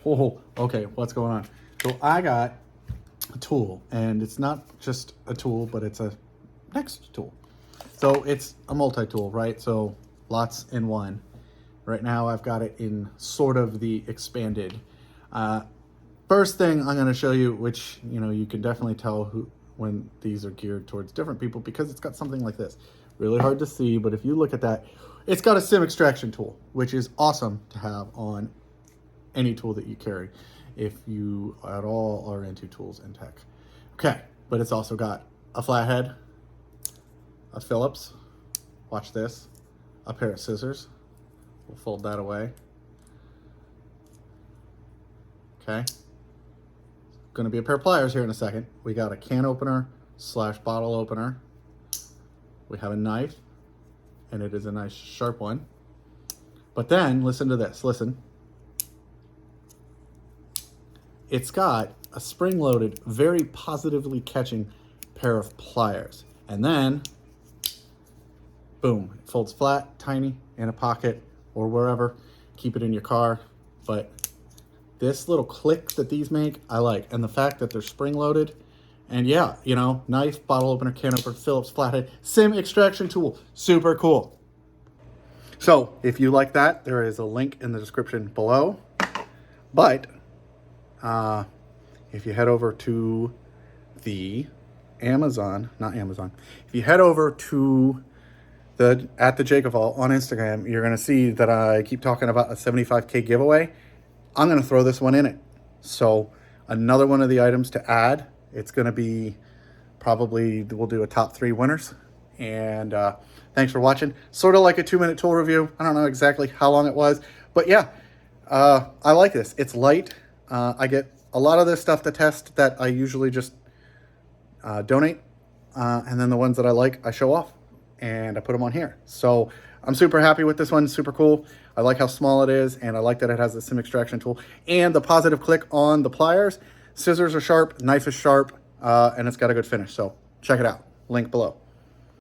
Oh, okay, what's going on? So I got a tool, and it's not just a tool, but it's a NexTool. So it's a multi-tool, right? So lots in one. Right now I've got it in sort of the expanded. First thing I'm going to show you, which you can definitely tell when these are geared towards different people, because it's got something like this. Really hard to see, but if you look at that, it's got a SIM extraction tool, which is awesome to have on any tool that you carry if you at all are into tools and tech. Okay, but it's also got a flathead, a Phillips, watch this, a pair of scissors. We'll fold that away. Okay. Going to be a pair of pliers here in a second. We got a can opener / bottle opener. We have a knife, and it is a nice sharp one. But then, listen to this, listen. It's got a spring-loaded, very positively catching pair of pliers. And then, boom, it folds flat, tiny, in a pocket, or wherever. Keep it in your car. But this little click that these make, I like. And the fact that they're spring-loaded. And yeah, knife, bottle opener, can opener, Phillips, flathead, SIM extraction tool. Super cool. So, if you like that, there is a link in the description below. But if you head over to the Amazon, not Amazon, if you head over to the JakeOfALL on Instagram, you're going to see that I keep talking about a 75K giveaway. I'm going to throw this one in it. So another one of the items to add, it's going to be probably, we'll do a top 3 winners. And thanks for watching. Sort of like a 2-minute tool review. I don't know exactly how long it was, but yeah, I like this. It's light. I get a lot of this stuff to test that I usually just donate. And then the ones that I like, I show off and I put them on here. So I'm super happy with this one. Super cool. I like how small it is, and I like that it has the SIM extraction tool and the positive click on the pliers. Scissors are sharp, knife is sharp, and it's got a good finish. So check it out. Link below.